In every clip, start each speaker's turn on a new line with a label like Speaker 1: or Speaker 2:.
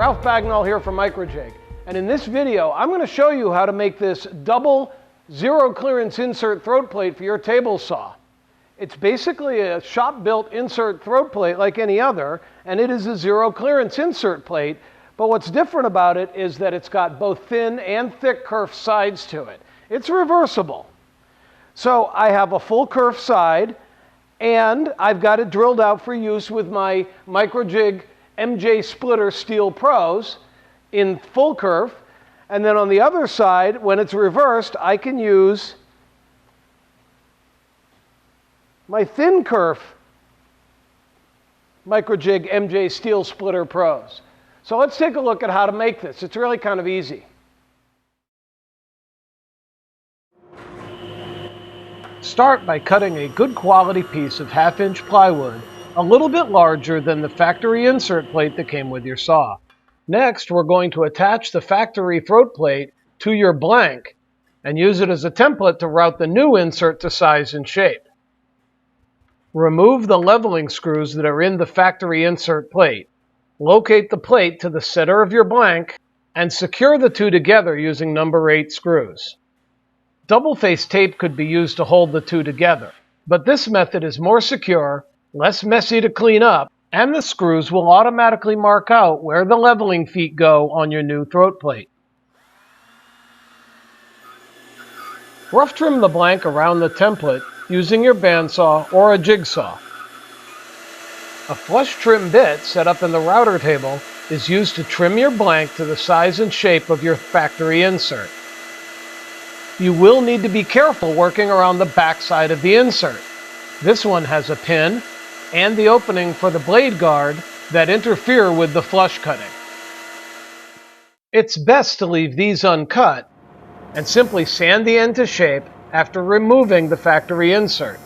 Speaker 1: Ralph Bagnall here from MICROJIG, and in this video I'm going to show you how to make this double zero clearance insert throat plate for your table saw. It's basically a shop-built insert throat plate like any other, and it is a zero clearance insert plate, but what's different about it is that it's got both thin and thick kerf sides to it. It's reversible. So I have a full kerf side, and I've got it drilled out for use with my MICROJIG MJ splitter SteelPros in full kerf. And then on the other side, when it's reversed, I can use my thin kerf MICROJIG MJ Steel Splitter Pros. So let's take a look at how to make this. It's really kind of easy. Start by cutting a good quality piece of 1/2-inch plywood, a little bit larger than the factory insert plate that came with your saw. Next, we're going to attach the factory throat plate to your blank and use it as a template to route the new insert to size and shape. Remove the leveling screws that are in the factory insert plate. Locate the plate to the center of your blank and secure the two together using number 8 screws. Double-face tape could be used to hold the two together, but this method is more secure, less messy to clean up, and the screws will automatically mark out where the leveling feet go on your new throat plate. Rough trim the blank around the template using your bandsaw or a jigsaw. A flush trim bit set up in the router table is used to trim your blank to the size and shape of your factory insert. You will need to be careful working around the back side of the insert. This one has a pin and the opening for the blade guard that interfere with the flush cutting. It's best to leave these uncut and simply sand the end to shape after removing the factory insert.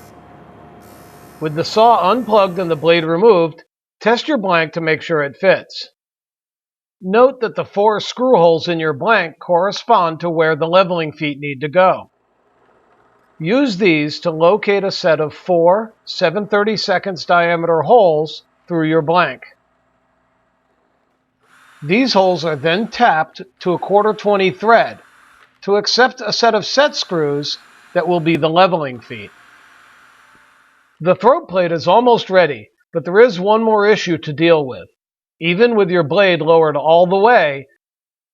Speaker 1: With the saw unplugged and the blade removed, test your blank to make sure it fits. Note that the 4 screw holes in your blank correspond to where the leveling feet need to go. Use these to locate a set of 4 7/32 diameter holes through your blank. These holes are then tapped to a 1/4-20 thread to accept a set of set screws that will be the leveling feet. The throat plate is almost ready, but there is one more issue to deal with. Even with your blade lowered all the way,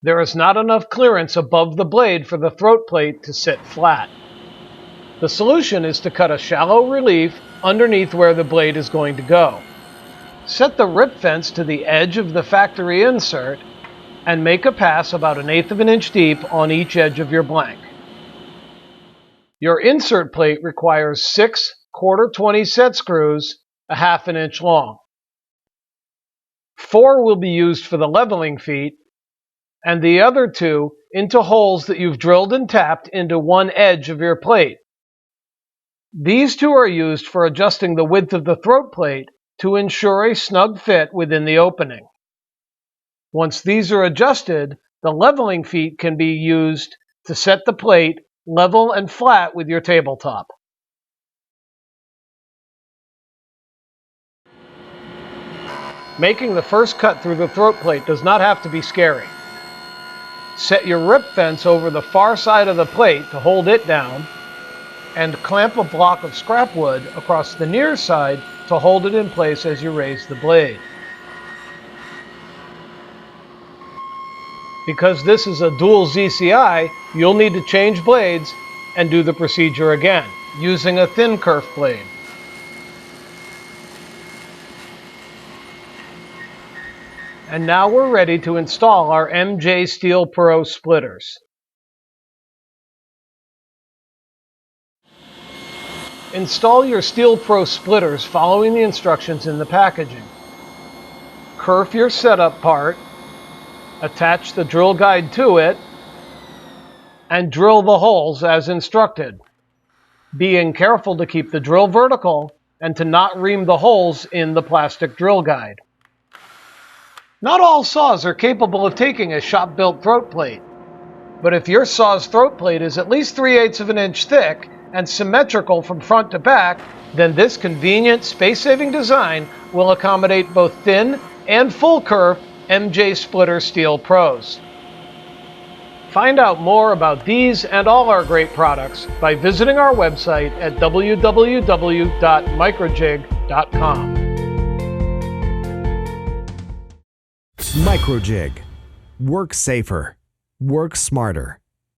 Speaker 1: there is not enough clearance above the blade for the throat plate to sit flat. The solution is to cut a shallow relief underneath where the blade is going to go. Set the rip fence to the edge of the factory insert and make a pass about 1/8 of an inch deep on each edge of your blank. Your insert plate requires 6 1/4-20 set screws, 1/2 inch long. 4 will be used for the leveling feet, and the other 2 into holes that you've drilled and tapped into one edge of your plate. These 2 are used for adjusting the width of the throat plate to ensure a snug fit within the opening. Once these are adjusted, the leveling feet can be used to set the plate level and flat with your tabletop. Making the first cut through the throat plate does not have to be scary. Set your rip fence over the far side of the plate to hold it down, and clamp a block of scrap wood across the near side to hold it in place as you raise the blade. Because this is a dual ZCI, you'll need to change blades and do the procedure again, using a thin kerf blade. And now we're ready to install our MJ SteelPro splitters. Install your SteelPro splitters following the instructions in the packaging. Kerf your setup part, attach the drill guide to it, and drill the holes as instructed, being careful to keep the drill vertical and to not ream the holes in the plastic drill guide. Not all saws are capable of taking a shop-built throat plate, but if your saw's throat plate is at least 3/8 of an inch thick and symmetrical from front to back, then this convenient, space-saving design will accommodate both thin and full kerf MJ Splitter SteelPros. Find out more about these and all our great products by visiting our website at www.microjig.com.
Speaker 2: MICROJIG. Work safer. Work smarter.